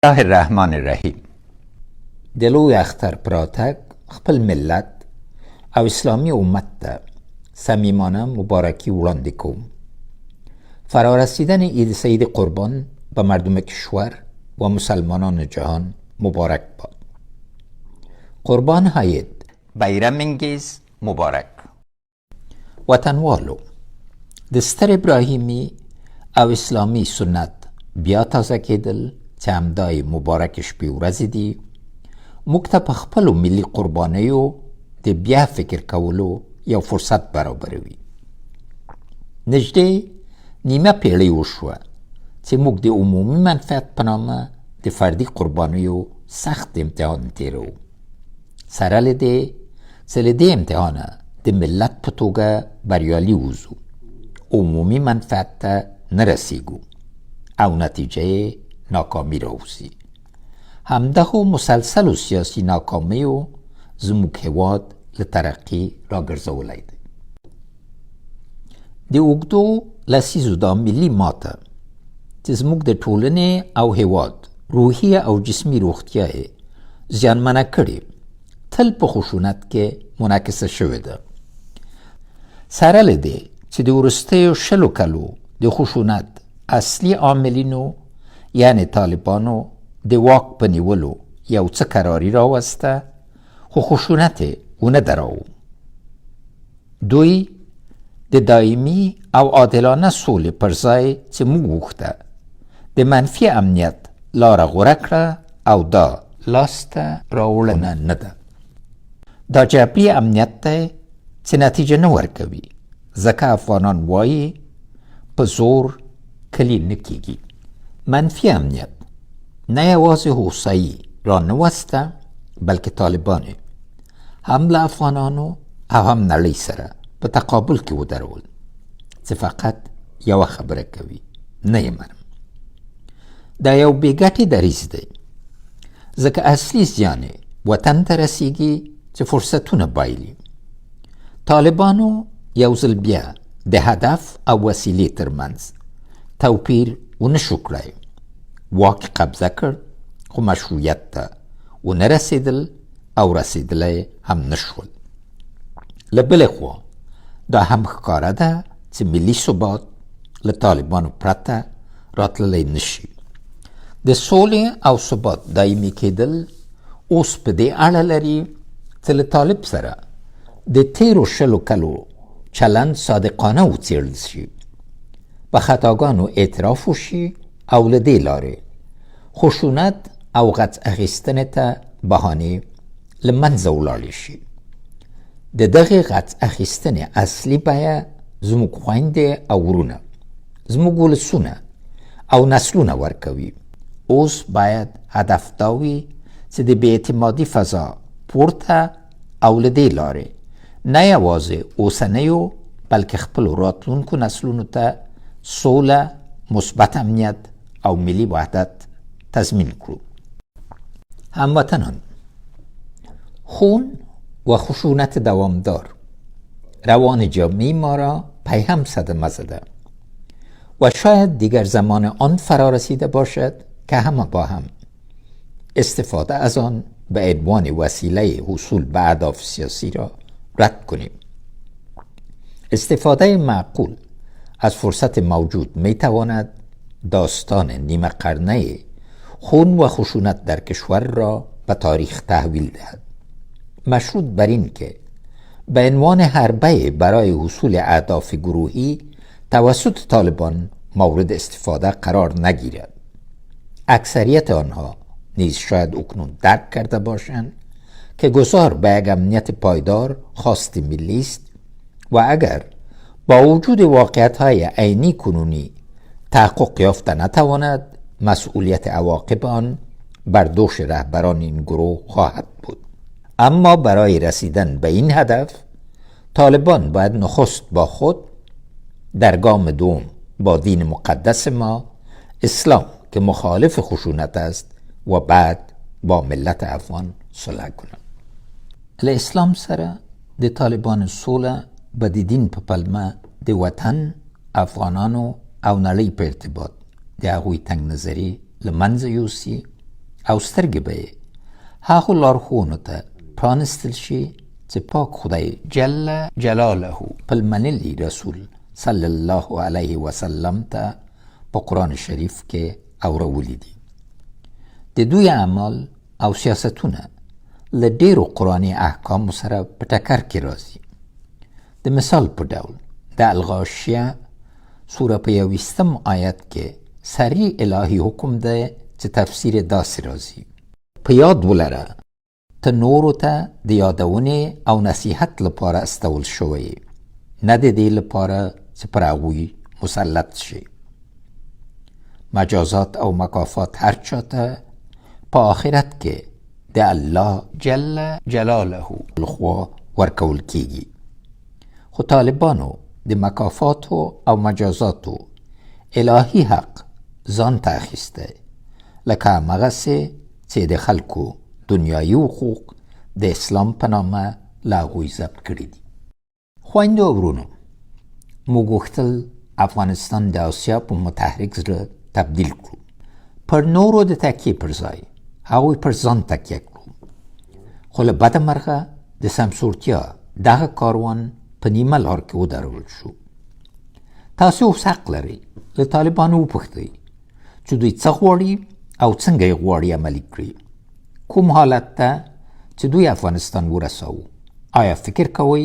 الله الرحمن الرحیم. د لوی اختر پر راتګ خپل ملت او اسلامي امت ته صمیمانه مبارکی وړاندې کوم. فرارسیدن عید سعید قربان به مردم کشور و مسلمانان جهان مبارک باد. قربان عید bayramingiz muborak. وطنوالو، د ستر ابراهیمی او اسلامي سنت بیا تازه کېدل چې همدای مبارک شپې ورځې دي، موږ ته په خپلو ملي قربانیو د بیا فکر کولو یو فرصت برابروي. نږدې نیمه پیړۍ وشوه چې موږ د عمومي منفعت په نامه د فردي قربانیو سخت امتحان تیرو. سره له دې چې له دې امتحانه د ملت په توګه بریالي وځو، عمومي منفعت ته نه رسیږو او نتیجه ناکامی راوځي. همدغو مسلسلو سیاسي ناکامیو زموږ هېواد له ترقي راګرځولی دی. د اوږدو لسیزو دا ملي ماته چې زموږ د ټولنې او هېواد روحي او جسمي روغتیا یې زیانمنه کړې، تل په خشونت کې منعکسه شوې ده. سره له دې چې د وروستیو 20 کلو د خشونت اصلي عاملینو یعنی طالبانو د واک په نیولو یو څه قراري راوسته، خو خشونت یې ونه دراو. دوی د دایمي او عادلانه سولې پر ځای چې موږ غوښته د منفي امنیت لاره غوره کړه او دا لاسته راوړنه نه ده. دا جبري امنیت دی چې نتیجه نه ورکوي، ځکه افغانان وایي په زور کلی نه کیږي. منفي امنیت نه یوازې هوسایي را نه وسته، بلکې طالبان هم له افغانانو او هم نړۍ سره په تقابل کې ودرول چې فقط یوه خبره کوي: نه یې منم. دا یو بېګټې دریځ دی، ځکه اصلي زیان وطن ته رسیږي چې فرصتونه بایلي. طالبانو یو ځل بیا د هدف او وسیلې ترمنځ توپیر ونه شو کړی. واک قبضه کړ، خو مشروعیت ته ونه رسېدل او رسېدلی هم نه شول. له بلې خوا دا هم ښکاره ده چې ملي ثبات له طالبانو پرته راتللی نشي. د سولې او ثبات دایمي کېدل اوس په دې اړه لري چې له طالب سره د تیرو 20 کلو چلند صادقانه وڅېړل شي، په خطاګانو اعتراف وشي او له دې لارې خشونت او غچ اخیستنې ته بهانې له منځه ولاړې شي. د دغې غچ اخیستنې اصلي بیه زموږ خویندې او ورونه، زموږ ولسونه او نسلونه ورکوي. اوس باید هدف دا وي چې د بېاعتمادي فضا پورته او له دې لارې نه یوازې اوسنیو بلکې خپلو راتلونکو نسلونو ته سوله، مثبت امنیت او ملي وحدت تضمین کړو. هموطنان، خون و خشونت دوامدار روان جامعه ما را پیهم صدمه زده و شاید دیگر زمان آن فرا رسیده باشد که همه با هم استفاده از آن به عنوان وسیله حصول به اهداف سیاسی را رد کنیم. استفاده معقول از فرصت موجود می تواند داستان نیمه قرنه خون و خشونت در کشور را به تاریخ تحویل دهد، مشروط بر این که به عنوان حربه برای حصول اهداف گروهی توسط طالبان مورد استفاده قرار نگیرد. اکثریت آنها نیز شاید اکنون درک کرده باشند که گذار به یک امنیت پایدار خواست ملی است و اگر با وجود واقعیت‌های عینی کنونی تحقق یافته نتواند، مسئولیت عواقب آن بر دوش رهبران این گروه خواهد بود. اما برای رسیدن به این هدف طالبان باید نخست با خود، در گام دوم با دین مقدس ما اسلام که مخالف خشونت است و بعد با ملت افغان صلح کنند. له اسلام سره د طالبانو سوله به د دین په پلمه د وطن، افغانانو او نړۍ په ارتباط د هغوی تنګ نظري له منځه یوسي او سترګې به یې هغو لارښوونو ته پرانستل شي چې پاک خدای جل جلاله په المنلي رسول صلی الله علیه وسلم ته په قرآن شریف کې اورولي دي. د دوی اعمال او سیاستونه له ډېرو قرآني احکامو سره په ټکر کې راځي. د مثال په ډول د الغاشیه سوره په 21 آیت کې صریح الهي حکم دی چې تفسیر داسې راځي: په یاد ولره ته نورو ته د یادونې او نصیحت لپاره استول شوی، نه د دې لپاره چې پر هغوی مسلط شي. مجازات او مکافات هر چاته په آخرت کې د الله جل جلاله لخوا ورکول کیږي. خو طالبانو د مکافاتو او مجازاتو الهي حق ځان ته اخیستی، لکه همغسې چې د خلکو دنیایي حقوق د اسلام په نامه له هغوی ضبط کړي دي. خویندو او ورونو، موږ غوښتل افغانستان د آسیا په متحرک زړه تبدیل کړو. پر نورو د تکیې پر ځای هغوی پر ځان تکیه کړو. خو له بده مرغه د سمسورتیا دغه کاروان په نیمه لار کې ودرول شو. تاسو اوس حق لرئ له طالبانو وپوښتئ چې دوی څه غواړي او څنګه یې غواړي عملي کړي. کوم حالت ته چې دوی افغانستان ورساو، آیا فکر کوئ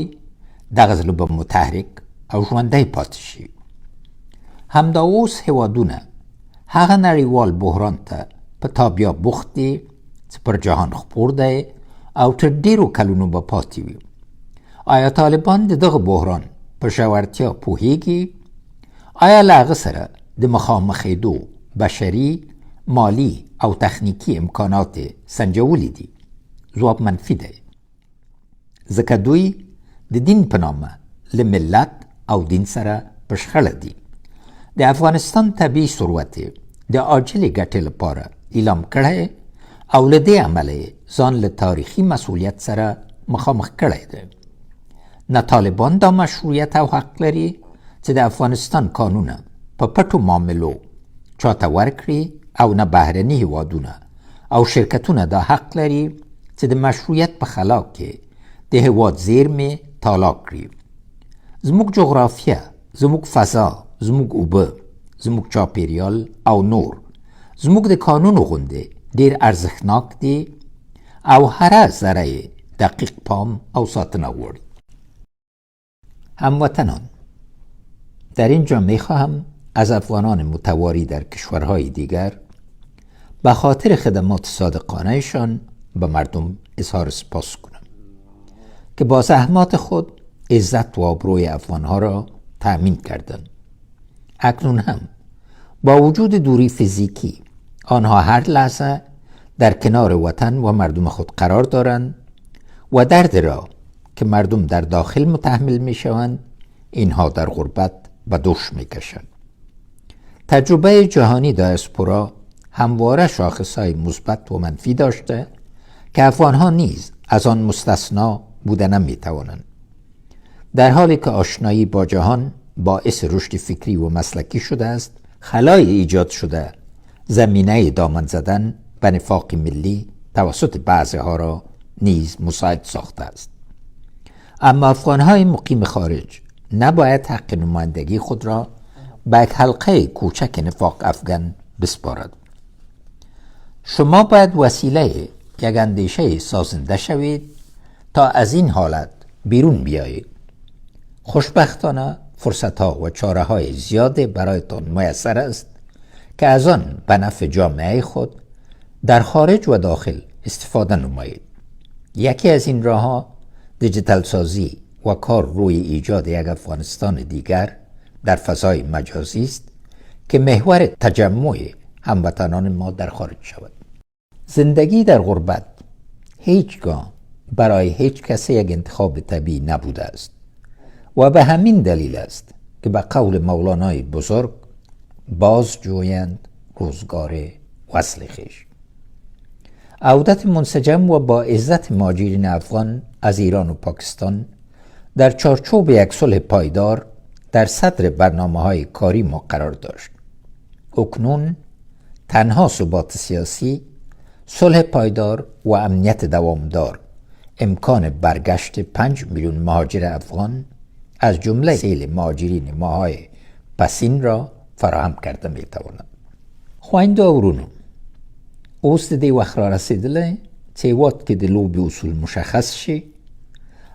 دغه زړه به متحرک او ژوندی پاتې شي؟ همدا اوس هیوادونه هغه نړیوال بحران ته په تابیا بوخت دي چې پر جهان خپور دی او تر ډیرو کلونو به پاتې وي. آیا طالبان د دغه بحران په ژورتیا پوهیږي؟ آیا له هغه سره د مخامخېدو بشري، مالی او تخنیکی امکانات سنجولی دي؟ ځواب منفي دی، ځکه دوی د دین په نامه له ملت او دین سره په شخړه دي. د افغانستان طبیعي ثروت د عاجلې ګټې لپاره اعلام کړی او له دې امله ځان له تاریخي مسؤلیت سره مخامخ کړی دی. نه طالبان دا مشروعیت او حق لري چې د افغانستان قانونه په پټو معاملو چاته ورکړي، او نه بهرني هیوادونه او شرکتونه دا حق لري چې د مشروعیت په خلا کې د هیواد زیرمې تالا کړي. زموږ جغرافیه، زموږ فضا، زموږ اوبه، زموږ چاپیریال او نور زموږ د قانونو غوندې ډیر ارزښتناک دي او هره ذره یې دقیق پام او ساتنه غواړي. هموطنان، در اینجا میخواهم از افغانان متواری در کشورهای دیگر به خاطر خدمات صادقانهشان به مردم اظهار سپاس کنم که با زحمات خود عزت و آبروی افغانها را تأمین کردند. اکنون هم با وجود دوری فیزیکی آنها هر لحظه در کنار وطن و مردم خود قرار دارند و درد را که مردم در داخل متحمل می شوند اینها در غربت به دوش می کشند. تجربه جهانی دیاسپورا همواره شاخصهای مثبت و منفی داشته که افغانها نیز از آن مستثنا بودن نمی توانند. در حالی که آشنایی با جهان باعث رشد فکری و مسلکی شده است، خلای ایجاد شده زمینه دامن زدن به نفاق ملی توسط بعضی‌ها را نیز مساعد ساخته است. اما افغانهای مقیم خارج نباید حق نمایندگی خود را به یک حلقه کوچک نفاق افغان بسپارد. شما باید وسیله یک اندیشه سازنده شوید تا از این حالت بیرون بیایید. خوشبختانه فرصت‌ها و چاره‌های زیاد برایتان میسر است که از آن به نفع جامعه خود در خارج و داخل استفاده نمایید. یکی از این راه‌ها دیجیتال سازی و کار روی ایجاد یک افغانستان دیگر در فضای مجازی است که محور تجمع هموطنان ما در خارج شود. زندگی در غربت هیچگاه برای هیچ کسی یک انتخاب طبیعی نبوده است و به همین دلیل است که به قول مولانای بزرگ باز جویند روزگار وصل خویش. عودت منسجم و با عزت مهاجرین افغان از ایران و پاکستان در چارچوب یک صلح پایدار در صدر برنامه‌های کاری ما قرار داشت. اکنون تنها ثبات سیاسی، صلح پایدار و امنیت دوامدار امکان برگشت 5 میلیون مهاجر افغان از جمله سیل مهاجرین ماهای پسین را فراهم کرده می تواند. خویندو ورونو، اوس د دې وخت را رسېدلی چې هېواد کې د لوبې اصول مشخص شي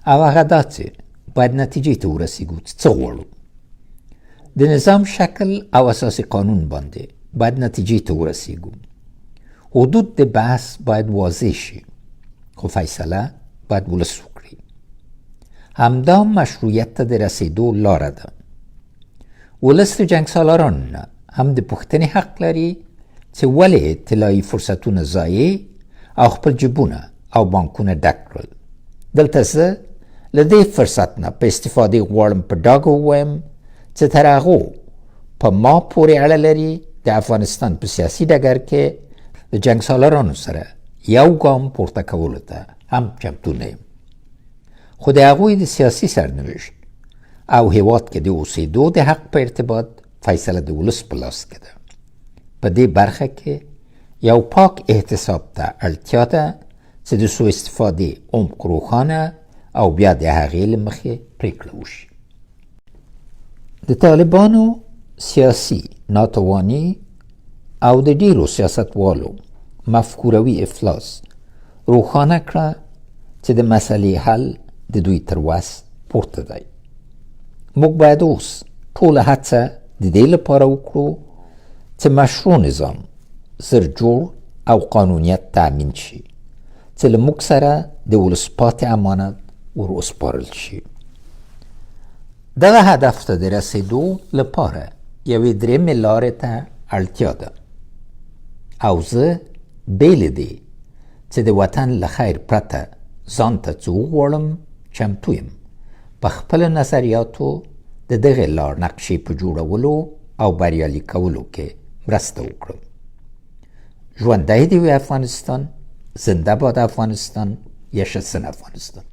او هغه دا چې باید نتیجې ته ورسېږو چې څه غواړو. د نظام شکل او اساس قانون باندې باید نتیجې ته ورسېږو. حدود د بحث باید واضح شي خو فیصله باید ولس وکړي. همدا مشروعیت ته د رسېدو لاره ده. ولس د جنګ سالارانو نه هم د پوښتنې حق لري چې ولې طلایي فرصتونه ضایع او خپل جیبونه او بانکونه ډک کړل. دلته زه له دې فرصت نه په استفادې غواړم په ډاګه ووایم چې تر هغو په ما پورې اړه لري د افغانستان په سیاسي ډګر کې د جنګ سالارانو سره یو ګام پورته کولو ته هم چمتو نه یم. خو د هغوی د سیاسي سرنوشت او هېواد کې د اوسېدو د حق په ارتباط فیصله د ولس په لاس کې ده. په دې برخه کې یو پاک احتساب ته اړتیا ده چې د سوء استفادې عمق روښانه او بیا د هغې له مخې پرېکړه وشي. د طالبانو سیاسي ناتواني او د ډیرو سیاستوالو مفکوروي افلاس روښانه کړه چې د مسئلې حل د دوی تر وس پورته دی. موږ باید اوس ټوله هڅه د دې لپاره وکړو چې مشروع نظام زر جوړ او قانونیت تأمین شي چې له موږ سره د ولس پاتې امانت ور وسپارل شي. دغه هدف ته د رسېدو لپاره یوې درېیمې لارې ته اړتیا ده او زه بې له دې چې د وطن له خیر پرته ځان ته څه وغواړم چمتو یم په خپلو نظریاتو د دغې لار نقشې په جوړولو او بریالي کولو کې مرسته وکړم. ژوندی دې وي افغانستان، زنده باد افغانستان، یشسن افغانستان.